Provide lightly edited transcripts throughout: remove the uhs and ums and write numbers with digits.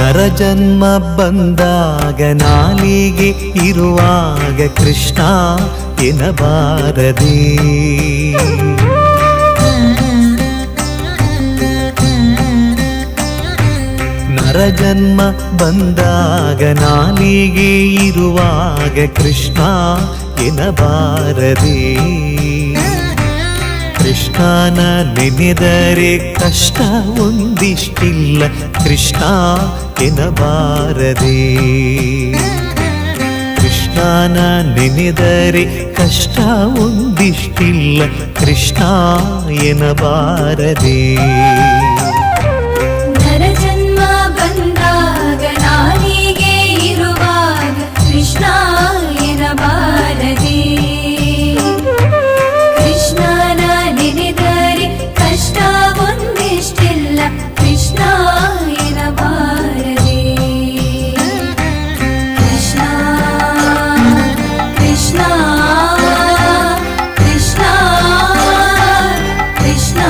ನರಜನ್ಮ ಬಂದಾಗ ನಾಲಿಗೆ ಇರುವಾಗ ಕೃಷ್ಣ ಎನ್ನಬಾರದೆ. ನರಜನ್ಮ ಬಂದಾಗ ನಾಲಿಗೆ ಇರುವಾಗ ಕೃಷ್ಣ ಎನ್ನಬಾರದೆ. ಕೃಷ್ಣನ ನೆನೆದರೆ ಕಷ್ಟ ಒಂದಿಷ್ಟಿಲ್ಲ ಕೃಷ್ಣ ಎನ್ನಬಾರದೆ. ಕೃಷ್ಣನ ನೆನೆದರೆ ಕಷ್ಟ ಒಂದಿಷ್ಟಿಲ್ಲ ಕೃಷ್ಣ ಎನ್ನಬಾರದೆ. ನರಜನ್ಮ ಬಂದಾಗ ನಾಲಿಗೆ ಇರುವಾಗ ಕೃಷ್ಣ ಎನ್ನಬಾರದೆ. ಕೃಷ್ಣನ ನೆನೆದರೆ ಕಷ್ಟ ಒಂದಿಷ್ಟಿಲ್ಲ ಕೃಷ್ಣ ಎನ್ನಬಾರದೆ. ಕೃಷ್ಣ ಕೃಷ್ಣ ಕೃಷ್ಣ ಕೃಷ್ಣ.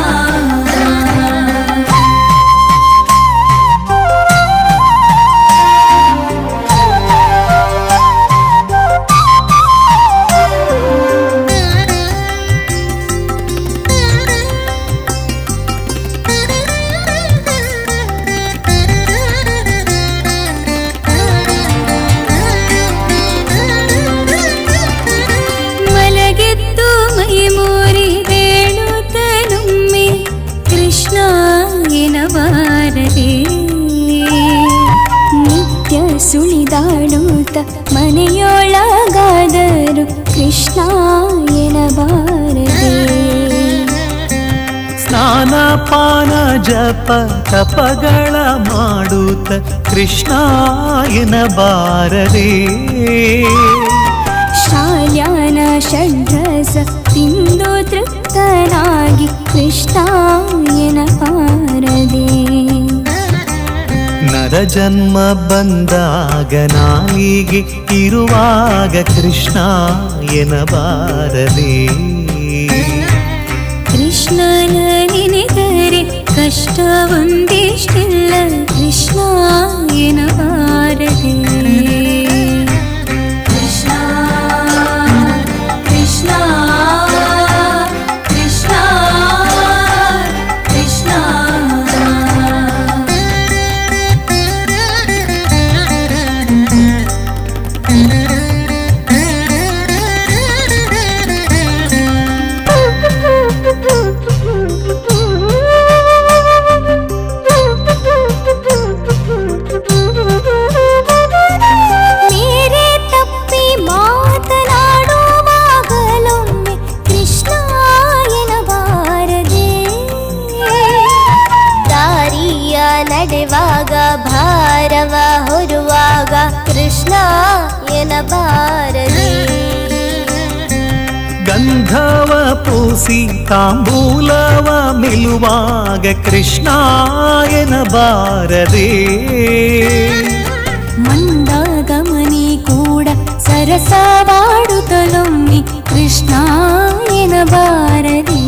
ನಿತ್ಯ ಸುಳಿದಾಡುತ್ತ ಮನೆಯೊಳಗಾದರೂ ಕೃಷ್ಣ ಎನ್ನಬಾರದೆ. ಸ್ನಾನ ಪಾನ ಜಪ ತಪಗಳ ಮಾಡುತ್ತ ಕೃಷ್ಣ ಎನ್ನಬಾರದೆ. ಶಾಲ್ಯಾನ ಷಡ್ರಸ ತಿಂದು ತೃಪ್ತನಾಗಿ ಕೃಷ್ಣ ಎನ್ನಬಾರದೆ. ನರಜನ್ಮ ಬಂದಾಗ ನಾಲಿಗೆ ಇರುವಾಗ ಕೃಷ್ಣ ಎನ್ನಬಾರದೆ. ಕೃಷ್ಣನ ನೆನೆದರೆ ಕಷ್ಟ ಒಂದಿಷ್ಟಿಲ್ಲ ಕೃಷ್ಣ ಎನ್ನಬಾರದೆ. ಕೃಷ್ಣ ಕೃಷ್ಣ ಕೃಷ್ಣ ಕೃಷ್ಣ. ನಡೆವಾಗ ಭಾರವ ಹೊರುವಾಗ ಕೃಷ್ಣ ಎನ್ನಬಾರದೆ. ಗಂಧವ ಪೂಸಿ ತಾಂಬೂಲವ ಮೆಲುವಾಗ ಕೃಷ್ಣ ಎನ್ನಬಾರದೆ. ಮಂದಗಮನಿ ಕೂಡ ಸರಸವಾಡುತ್ತಲೊಮ್ಮೆ ಕೃಷ್ಣ ಎನ್ನಬಾರದೆ.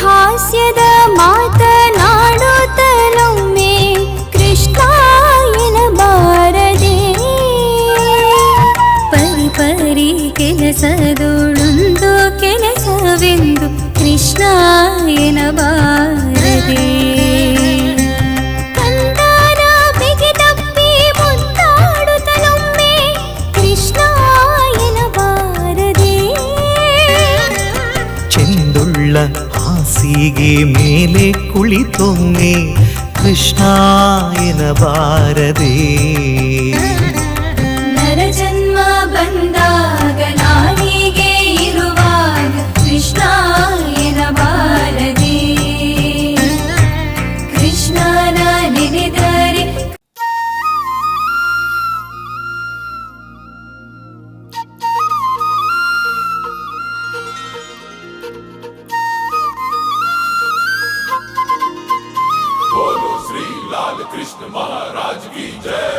ಹಾಸ್ಯದ ಮಾತನಾಡುತ್ತಲೊಮ್ಮೆ ಕೃಷ್ಣ ಎನ್ನಬಾರದೆ. ಪರಿ ಪರಿ ಕೆಲಸದೊಳೊಂದು ಕೆಲಸವೆಂದು ಕೃಷ್ಣ ಎನ್ನಬಾರದೆ. ಕಂದನ ಬಿಗಿ ತಪ್ಪಿ ಮುದ್ದಾಡುತ್ತಲೊಮ್ಮೆ ಕೃಷ್ಣ ಎನ್ನಬಾರದೆ. ಚೆಂದುಳ್ಳ ಹಾಸಿಗೆ ಮೇಲೆ ಕುಳಿತೊಮ್ಮೆ ಕೃಷ್ಣ ಎನ್ನಬಾರದೆ. ನರಜನ್ಮ ಬಂದಾಗ ನಾಲಿಗೆ ಇರುವಾಗ ಕೃಷ್ಣ ಎನ್ನಬಾರದೆ. ಕೃಷ್ಣನ ನೆನೆದರೆ कृष्ण महाराज की जय।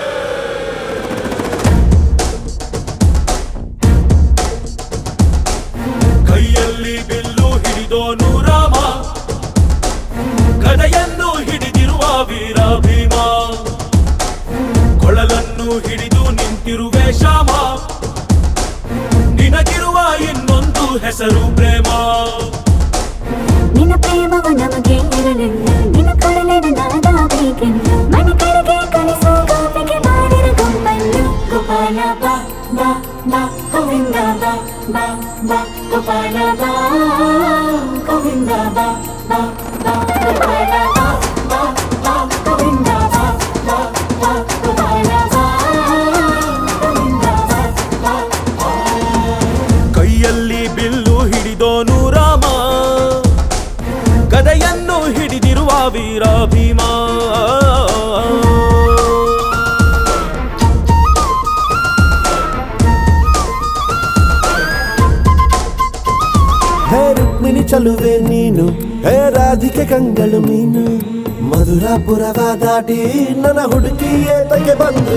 ಕೈಯಲ್ಲಿ ಬಿಲ್ಲು ಹಿಡಿದೋನು ರಾಮ, ಗದೆಯನ್ನು ಹಿಡಿದಿರುವ ವೀರ ಭೀಮ, ಕೊಳಲನ್ನು ಹಿಡಿದು ನಿಂತಿರುವೆ ಶ್ಯಾಮ, ನಿನಗಿರುವ ಇನ್ನೊಂದು ಹೆಸರು ಪ್ರೇಮ. ನಿನ್ನ ಪ್ರೇಮವು ನಮಗೆ ಇರಲಿಲ್ಲ, ನಿನ್ನ ಕೊಡಲಿನ ನಾದಾಬೇಕೆಂದು ಮನೆ ಕಡೆಗೆ ಕಲಿಸೋ ಗೋಪಿಗೆ ಮಾಡಿರ ಗೊಂಬನ್ನು. ಗೋಪಾಲ ಬಾ ಬಾ ಬಾ ಗೋವಿಂದ ಬಾ ಬಾ ಬಾ ಗೋಪಾಲ ಬಾ ಗೋವಿಂದ ಬಾ ಬಾ ಬಾ ಗೋಪಾಲ ಬಾ ಬಾ ಬಾ ಗೋವಿಂದ ಬಾ ಬಾ ಬಾ ಗೋಪಾಲ ಬಾ ಗೋವಿಂದ ಬಾ ಬಾ. ಕೈಯಲ್ಲಿ ಬಿಲ್ಲು ಹಿಡಿದೋನು ರಾಮ, ಗದೆಯನ್ನು ಹಿಡಿದಿರುವ ವೀರ ಭೀಮ. ಹೇ ರುಕ್ಮಿಣಿ ಚಲುವೆ ನೀನು, ಹೇ ರಾಧಿಕೆ ಕಂಗಳು ಮೀನು, ಮಧುರಾಪುರವ ದಾಟಿ ನನ್ನ ಹುಡುಕಿ ಏತಕ್ಕೆ ಬಂದು.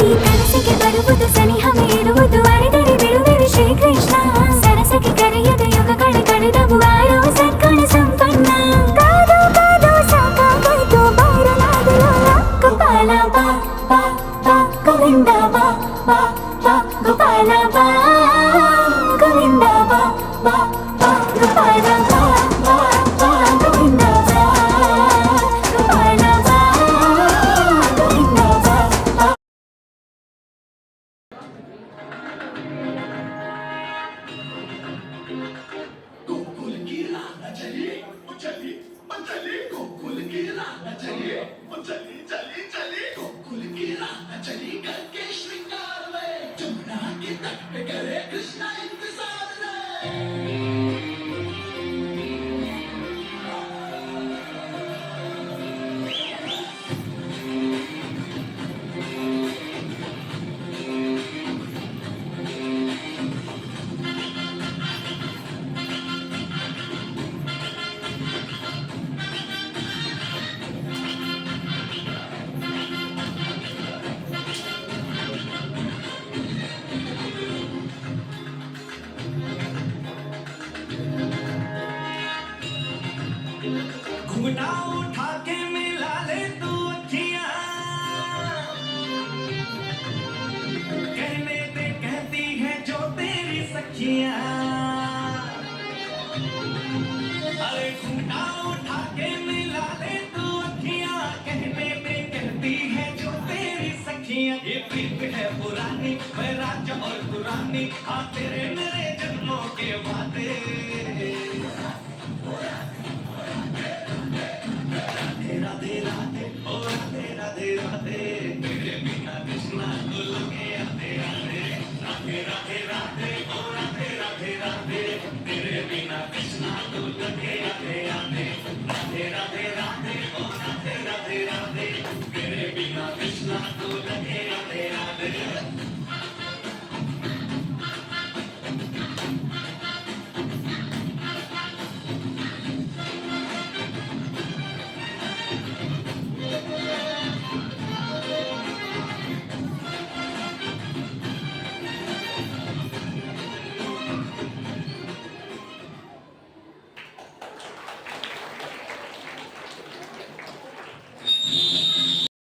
ಈ ಕನಸಿಗೆ ಬರುವುದು ಸನಿಹವೇ ಇರುವುದು, ಅರೆದರೆ ಬಿಡುವೆನು ಶ್ರೀಕೃಷ್ಣ. ಸರಸಕ್ಕೆ ಕರೆಯದ ಯುಗಗಳ ಕಳೆದವು, ಆರೋ ಸದ್ಗುಣ ಸಂಪನ್ನ. ಕಾದು ಕಾದು ಸಾಕಾಗೋಯ್ತು ಬಾರಲಾಗಲ್ಲ. ಗೋಪಾಲ ಬಾ ಬಾ ಬಾ ಗೋವಿಂದ ಬಾ ಬಾ ಬಾ ಗೋಪಾಲ ಬಾ ಗೋವಿಂದ ಬಾ ಬಾ ಬಾ ಗೋಪಾಲ ಬಾ ಬಾ ಬಾ ಗೋವಿಂದ ಬಾ ಗೋಪಾಲ ಬಾ ಗೋವಿಂದ ಬಾ ಬಾ. घुंघटा उठा के मिला ले तू अखियां, कहने पे कहती है जो तेरी सखियां। अरे घुंघटा उठा के मिला ले तू अखियां, कहने पे कहती है जो तेरी सखियां। ये प्रीत है पुरानी, मैं राजा और तू रानी, हाँ तेरे मेरे जन्मों के वादे।